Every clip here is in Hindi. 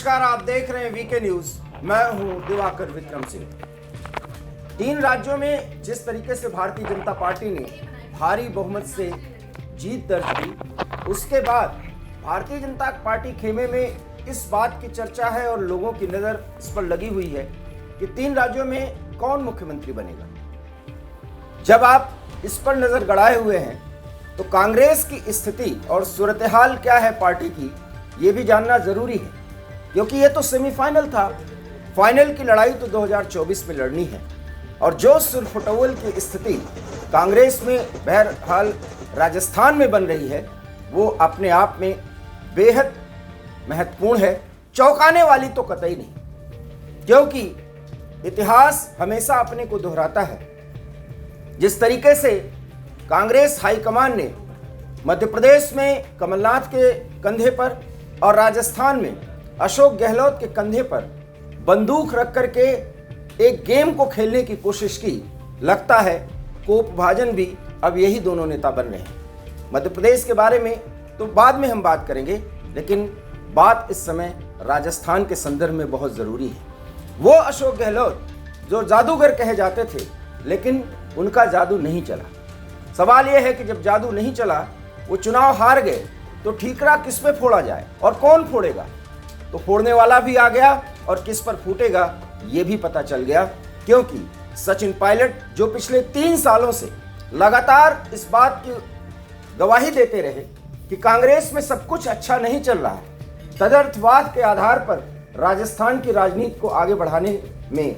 नमस्कार, आप देख रहे हैं वीके न्यूज। मैं हूं दिवाकर विक्रम सिंह। 3 राज्यों में जिस तरीके से भारतीय जनता पार्टी ने भारी बहुमत से जीत दर्ज की, उसके बाद भारतीय जनता पार्टी खेमे में इस बात की चर्चा है और लोगों की नजर इस पर लगी हुई है कि 3 राज्यों में कौन मुख्यमंत्री बनेगा। जब आप इस पर नजर गड़ाए हुए हैं तो कांग्रेस की स्थिति और सूरत-ए-हाल क्या है पार्टी की, ये भी जानना जरूरी है, क्योंकि ये तो सेमीफाइनल था। फाइनल की लड़ाई तो 2024 में लड़नी है और जो सुरफुटौल की स्थिति कांग्रेस में बहरहाल राजस्थान में बन रही है, वो अपने आप में बेहद महत्वपूर्ण है। चौंकाने वाली तो कतई नहीं, क्योंकि इतिहास हमेशा अपने को दोहराता है। जिस तरीके से कांग्रेस हाईकमान ने मध्य प्रदेश में कमलनाथ के कंधे पर और राजस्थान में अशोक गहलोत के कंधे पर बंदूक रख करके एक गेम को खेलने की कोशिश की, लगता है कोप भाजन भी अब यही दोनों नेता बन रहे हैं। मध्य प्रदेश के बारे में तो बाद में हम बात करेंगे, लेकिन बात इस समय राजस्थान के संदर्भ में बहुत ज़रूरी है। वो अशोक गहलोत जो जादूगर कहे जाते थे, लेकिन उनका जादू नहीं चला। सवाल यह है कि जब जादू नहीं चला, वो चुनाव हार गए, तो ठीकरा किस पे फोड़ा जाए और कौन फोड़ेगा। तो फोड़ने वाला भी आ गया और किस पर फूटेगा ये भी पता चल गया, क्योंकि सचिन पायलट जो पिछले 3 सालों से लगातार इस बात की गवाही देते रहे कि कांग्रेस में सब कुछ अच्छा नहीं चल रहा है, तदर्थवाद के आधार पर राजस्थान की राजनीति को आगे बढ़ाने में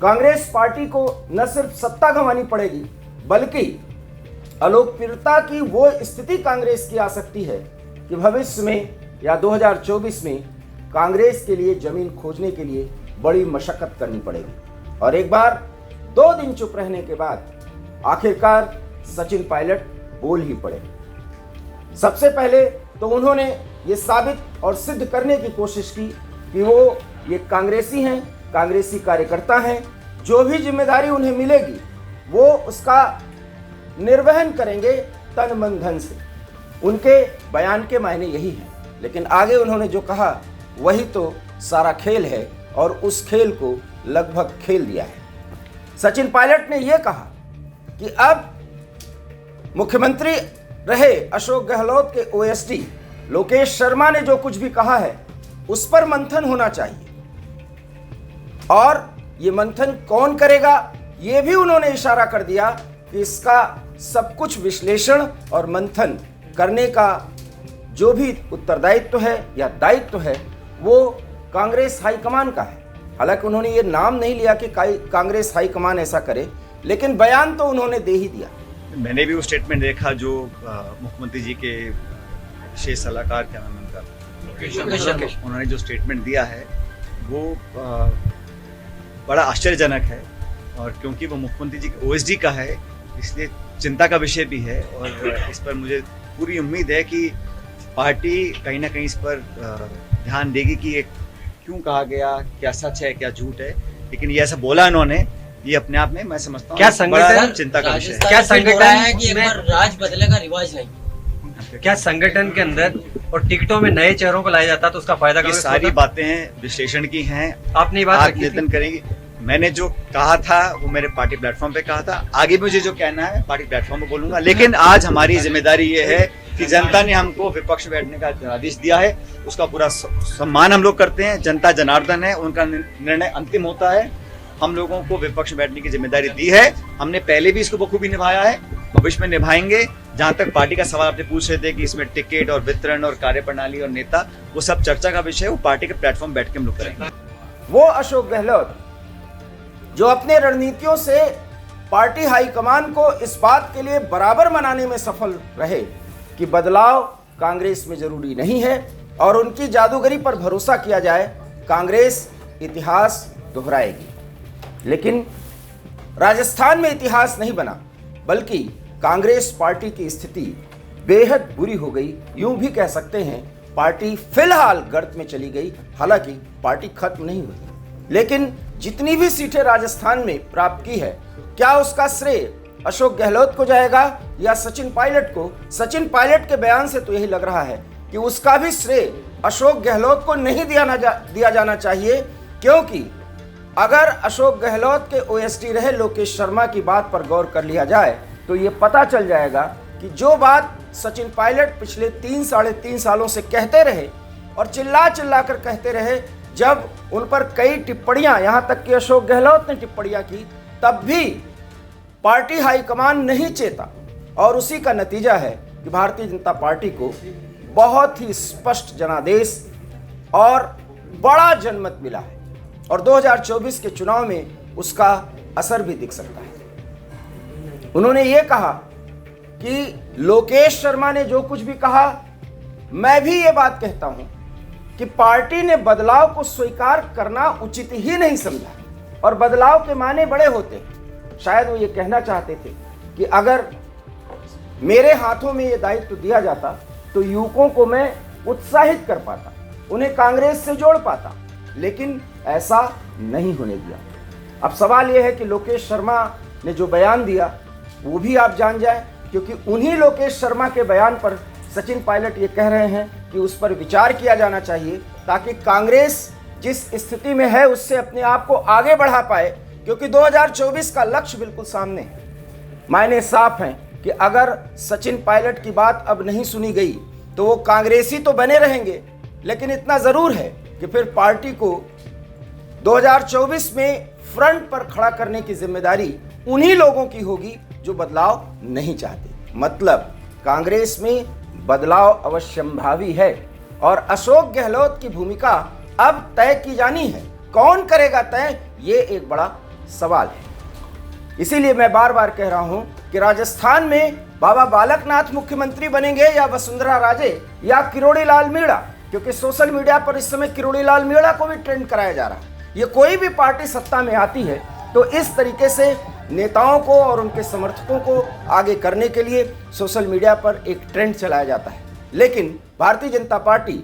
कांग्रेस पार्टी को न सिर्फ सत्ता गंवानी पड़ेगी, बल्कि अलोकप्रियता की वो स्थिति कांग्रेस की आ सकती है कि भविष्य में या 2024 में कांग्रेस के लिए जमीन खोजने के लिए बड़ी मशक्कत करनी पड़ेगी। और एक बार 2 दिन चुप रहने के बाद आखिरकार सचिन पायलट बोल ही पड़े। सबसे पहले तो उन्होंने ये साबित और सिद्ध करने की कोशिश की कि वो ये कांग्रेसी हैं, कांग्रेसी कार्यकर्ता हैं। जो भी जिम्मेदारी उन्हें मिलेगी वो उसका निर्वहन करेंगे तन मन धन से। उनके बयान के मायने यही हैं, लेकिन आगे उन्होंने जो कहा वही तो सारा खेल है और उस खेल को लगभग खेल दिया है। सचिन पायलट ने यह कहा कि अब मुख्यमंत्री रहे अशोक गहलोत के ओएसडी लोकेश शर्मा ने जो कुछ भी कहा है उस पर मंथन होना चाहिए, और ये मंथन कौन करेगा ये भी उन्होंने इशारा कर दिया कि इसका सब कुछ विश्लेषण और मंथन करने का जो भी उत्तरदायित्व है या दायित्व है वो कांग्रेस हाईकमान का है। हालांकि उन्होंने ये नाम नहीं लिया कि कांग्रेस हाईकमान ऐसा करे, लेकिन बयान तो उन्होंने दे ही दिया। मैंने भी वो स्टेटमेंट देखा जो मुख्यमंत्री जी के विशेष सलाहकार, क्या नाम उनका, उन्होंने जो स्टेटमेंट दिया है वो बड़ा आश्चर्यजनक है। और क्योंकि वो मुख्यमंत्री जी के ओएसडी का है, इसलिए चिंता का विषय भी है। और इस पर मुझे पूरी उम्मीद है कि पार्टी कहीं ना कहीं इस पर ध्यान देगी कि ये क्यों कहा गया, क्या सच है क्या झूठ है। लेकिन ये ऐसा बोला इन्होंने, ये अपने आप में मैं समझता हूँ क्या संगठन चिंता का विषय है। क्या संगठन है कि एक बार राज बदलेगा, रिवाज नहीं। क्या संगठन के अंदर और टिकटों में नए चेहरों को लाया जाता तो उसका फायदा ये सारी बातें विश्लेषण की हैं, आपने ये बात निवेदन करेंगे। मैंने जो कहा था वो मेरे पार्टी प्लेटफॉर्म पे कहा था, आगे मुझे जो कहना है पार्टी प्लेटफॉर्म पे बोलूंगा। लेकिन आज हमारी जिम्मेदारी ये है कि जनता ने हमको विपक्ष बैठने का आदेश दिया है, उसका पूरा सम्मान हम लोग करते हैं। जनता जनार्दन है, उनका निर्णय अंतिम होता है। हम लोगों को विपक्ष बैठने की जिम्मेदारी दी है, हमने पहले भी इसको बखूबी निभाया है, भविष्य में निभाएंगे। जहां तक पार्टी का सवाल आपने पूछ रहे थे कि इसमें टिकट और वितरण और कार्यप्रणाली और नेता, वो सब चर्चा का विषय है, वो पार्टी के प्लेटफॉर्म बैठ के हम लोग करेंगे। वो अशोक गहलोत जो अपने रणनीतियों से पार्टी हाईकमान को इस बात के लिए बराबर मनाने में सफल रहे कि बदलाव कांग्रेस में जरूरी नहीं है और उनकी जादूगरी पर भरोसा किया जाए, कांग्रेस इतिहास दोहराएगी। लेकिन राजस्थान में इतिहास नहीं बना, बल्कि कांग्रेस पार्टी की स्थिति बेहद बुरी हो गई। यूं भी कह सकते हैं पार्टी फिलहाल गर्त में चली गई। हालांकि पार्टी खत्म नहीं हुई, लेकिन जितनी भी सीटें राजस्थान में प्राप्त की है, क्या उसका श्रेय अशोक गहलोत को जाएगा या सचिन पायलट को? सचिन पायलट के बयान से तो यही लग रहा है कि उसका भी श्रेय अशोक गहलोत को नहीं दिया जाना चाहिए, क्योंकि अगर अशोक गहलोत के ओएसडी रहे लोकेश शर्मा की बात पर गौर कर लिया जाए तो ये पता चल जाएगा कि जो बात सचिन पायलट पिछले 3-3.5 सालों से कहते रहे और चिल्ला कर कहते रहे, जब उन पर कई टिप्पणियां, यहां तक कि अशोक गहलोत ने टिप्पणियां की, तब भी पार्टी हाईकमान नहीं चेता। और उसी का नतीजा है कि भारतीय जनता पार्टी को बहुत ही स्पष्ट जनादेश और बड़ा जनमत मिला है और 2024 के चुनाव में उसका असर भी दिख सकता है। उन्होंने ये कहा कि लोकेश शर्मा ने जो कुछ भी कहा, मैं भी ये बात कहता हूं कि पार्टी ने बदलाव को स्वीकार करना उचित ही नहीं समझा और बदलाव के माने बड़े होते हैं। शायद वो ये कहना चाहते थे कि अगर मेरे हाथों में ये दायित्व दिया जाता तो युवकों को मैं उत्साहित कर पाता, उन्हें कांग्रेस से जोड़ पाता, लेकिन ऐसा नहीं होने दिया। अब सवाल यह है कि लोकेश शर्मा ने जो बयान दिया वो भी आप जान जाए, क्योंकि उन्हीं लोकेश शर्मा के बयान पर सचिन पायलट ये कह रहे हैं कि उस पर विचार किया जाना चाहिए ताकि कांग्रेस जिस स्थिति में है उससे अपने आप को आगे बढ़ा पाए, क्योंकि 2024 का लक्ष्य बिल्कुल सामने है। मायने साफ हैं कि अगर सचिन पायलट की बात अब नहीं सुनी गई तो वो कांग्रेसी तो बने रहेंगे, लेकिन इतना जरूर है कि फिर पार्टी को 2024 में फ्रंट पर खड़ा करने की जिम्मेदारी उन्हीं लोगों की होगी जो बदलाव नहीं चाहते। मतलब कांग्रेस में बदलाव अवश्यंभावी है और अशोक गहलोत की भूमिका अब तय की जानी है। कौन करेगा तय, ये एक बड़ा सवाल है। इसीलिए मैं बार बार कह रहा हूं कि राजस्थान में बाबा बालकनाथ मुख्यमंत्री बनेंगे या वसुंधरा राजे या किरोड़ी लाल मीणा, क्योंकि सोशल मीडिया पर इस समय किरोड़ी लाल मीणा को भी ट्रेंड कराया जा रहा है। ये कोई भी पार्टी सत्ता में आती है तो इस तरीके से नेताओं को और उनके समर्थकों को आगे करने के लिए सोशल मीडिया पर एक ट्रेंड चलाया जाता है। लेकिन भारतीय जनता पार्टी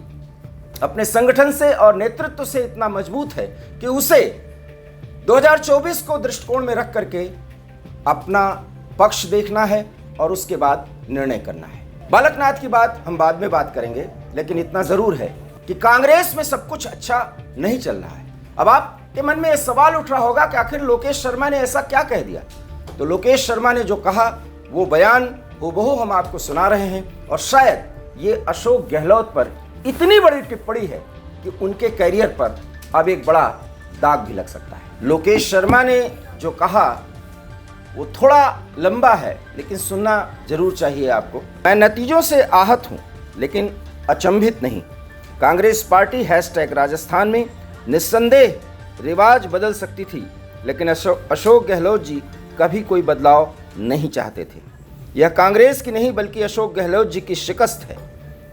अपने संगठन से और नेतृत्व से इतना मजबूत है कि उसे 2024 को दृष्टिकोण में रख करके अपना पक्ष देखना है और उसके बाद निर्णय करना है। बालकनाथ की बात हम बाद में बात करेंगे, लेकिन इतना जरूर है कि कांग्रेस में सब कुछ अच्छा नहीं चल रहा है। अब आपके मन में यह सवाल उठ रहा होगा कि आखिर लोकेश शर्मा ने ऐसा क्या कह दिया। तो लोकेश शर्मा ने जो कहा वो बयान हूबहू हम आपको सुना रहे हैं और शायद ये अशोक गहलोत पर इतनी बड़ी टिप्पणी है कि उनके कैरियर पर अब एक बड़ा दाग भी लग सकता है। लोकेश शर्मा ने जो कहा वो थोड़ा लंबा है, लेकिन सुनना जरूर चाहिए आपको। मैं नतीजों से आहत हूं लेकिन अचंभित नहीं। कांग्रेस पार्टी #राजस्थान में निस्संदेह रिवाज बदल सकती थी, लेकिन अशोक गहलोत जी कभी कोई बदलाव नहीं चाहते थे। यह कांग्रेस की नहीं बल्कि अशोक गहलोत जी की शिकस्त है।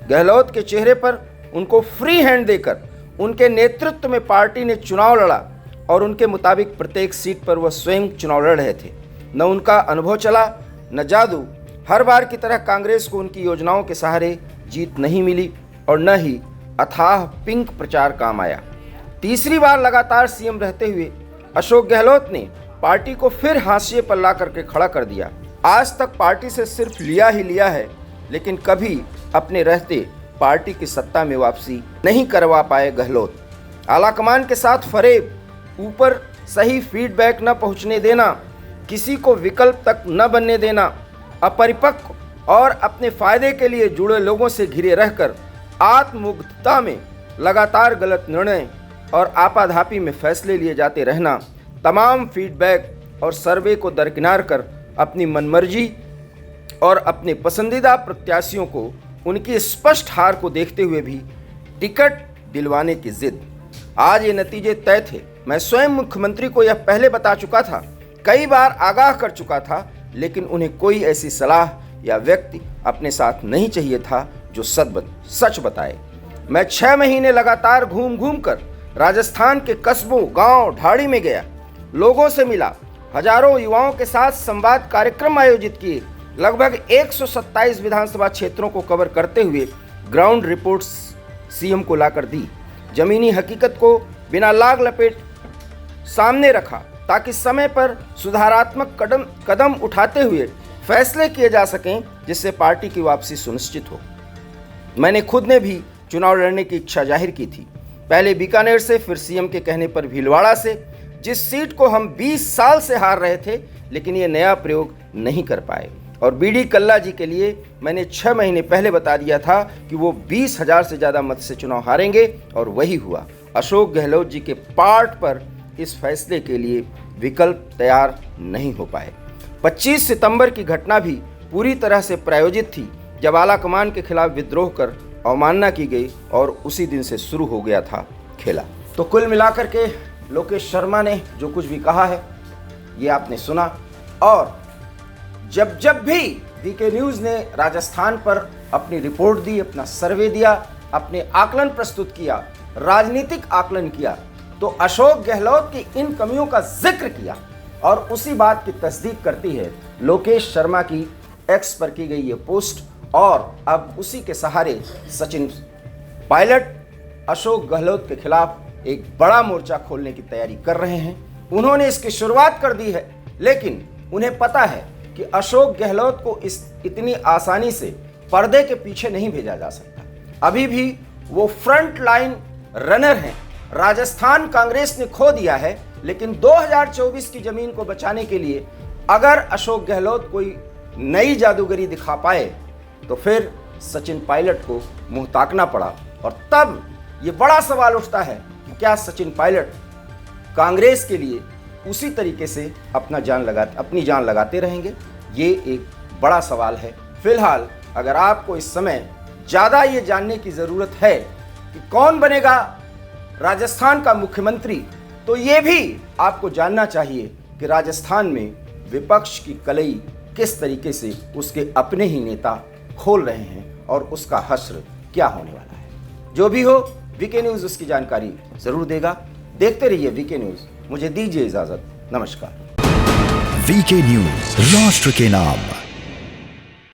गहलोत के चेहरे पर उनको फ्री हैंड देकर उनके नेतृत्व में पार्टी ने चुनाव लड़ा और उनके मुताबिक प्रत्येक सीट पर वह स्वयं चुनाव लड़ रहे थे। न उनका अनुभव चला न जादू। हर बार की तरह कांग्रेस को उनकी योजनाओं के सहारे जीत नहीं मिली और न ही अथाह पिंक प्रचार काम आया। तीसरी बार लगातार सीएम रहते हुए अशोक गहलोत ने पार्टी को फिर हाशिए पर ला करके खड़ा कर दिया। आज तक पार्टी से सिर्फ लिया ही लिया है, लेकिन कभी अपने रहते पार्टी की सत्ता में वापसी नहीं करवा पाए गहलोत। आलाकमान के साथ फरेब, ऊपर सही फीडबैक न पहुंचने देना, किसी को विकल्प तक न बनने देना, अपरिपक्व और अपने फायदे के लिए जुड़े लोगों से घिरे रहकर आत्ममुग्धता में लगातार गलत निर्णय और आपाधापी में फैसले लिए जाते रहना, तमाम फीडबैक और सर्वे को दरकिनार कर अपनी मनमर्जी और अपने पसंदीदा प्रत्याशियों को उनकी स्पष्ट हार को देखते हुए भी टिकट दिलवाने की जिद। आज ये नतीजे तय थे। मैं स्वयं मुख्यमंत्री को यह पहले बता चुका था, कई बार आगाह कर चुका था, लेकिन उन्हें कोई ऐसी सलाह या व्यक्ति अपने साथ नहीं चाहिए था जो सच बताए। मैं 6 महीने लगातार घूम घूम कर राजस्थान के कस्बों, गांव, ढाड़ी में गया, लोगों से मिला, हजारों युवाओं के साथ संवाद कार्यक्रम आयोजित किए, लगभग 127 विधानसभा क्षेत्रों को कवर करते हुए ग्राउंड रिपोर्ट्स सीएम को लाकर दी। जमीनी हकीकत को बिना लाग लपेट सामने रखा ताकि समय पर सुधारात्मक कदम उठाते हुए फैसले किए जा सकें जिससे पार्टी की वापसी सुनिश्चित हो। मैंने खुद ने भी चुनाव लड़ने की इच्छा जाहिर की थी। पहले बीकानेर से, फिर सीएम के कहने पर भीलवाड़ा से, जिस सीट को हम 20 साल से हार रहे थे, लेकिन ये नया प्रयोग नहीं कर पाए। और बीडी कल्ला जी के लिए मैंने 6 महीने पहले बता दिया था कि वो 20,000 से ज़्यादा मत से चुनाव हारेंगे, और वही हुआ। अशोक गहलोत जी के पार्ट पर इस फैसले के लिए विकल्प तैयार नहीं हो पाए। 25 सितंबर की घटना भी पूरी तरह से प्रायोजित थी, जब आलाकमान के खिलाफ विद्रोह कर अवमानना की गई, और उसी दिन से शुरू हो गया था खेला। तो कुल मिलाकर के लोकेश शर्मा ने जो कुछ भी कहा है ये आपने सुना। और जब जब भी वीके न्यूज़ ने राजस्थान पर अपनी रिपोर्ट दी, अपना सर्वे दिया, अपने आकलन प्रस्तुत किया, राजनीतिक आकलन किया, तो अशोक गहलोत की इन कमियों का जिक्र किया। और उसी बात की तस्दीक करती है लोकेश शर्मा की एक्स पर की गई ये पोस्ट। और अब उसी के सहारे सचिन पायलट अशोक गहलोत के खिलाफ एक बड़ा मोर्चा खोलने की तैयारी कर रहे हैं। उन्होंने इसकी शुरुआत कर दी है, लेकिन उन्हें पता है कि अशोक गहलोत को इतनी आसानी से पर्दे के पीछे नहीं भेजा जा सकता। अभी भी वो फ्रंट लाइन रनर हैं। राजस्थान कांग्रेस ने खो दिया है, लेकिन 2024 की जमीन को बचाने के लिए अगर अशोक गहलोत कोई नई जादूगरी दिखा पाए तो फिर सचिन पायलट को मुंह ताकना पड़ा। और तब ये बड़ा सवाल उठता है कि क्या सचिन पायलट कांग्रेस के लिए उसी तरीके से अपनी जान लगाते रहेंगे? ये एक बड़ा सवाल है। फिलहाल अगर आपको इस समय ज़्यादा ये जानने की ज़रूरत है कि कौन बनेगा राजस्थान का मुख्यमंत्री, तो ये भी आपको जानना चाहिए कि राजस्थान में विपक्ष की कलई किस तरीके से उसके अपने ही नेता खोल रहे हैं और उसका हश्र क्या होने वाला है। जो भी हो, वीके न्यूज़ उसकी जानकारी ज़रूर देगा। देखते रहिए वीके न्यूज़। मुझे दीजिए इजाज़त। नमस्कार। वीके न्यूज़, राष्ट्र के नाम।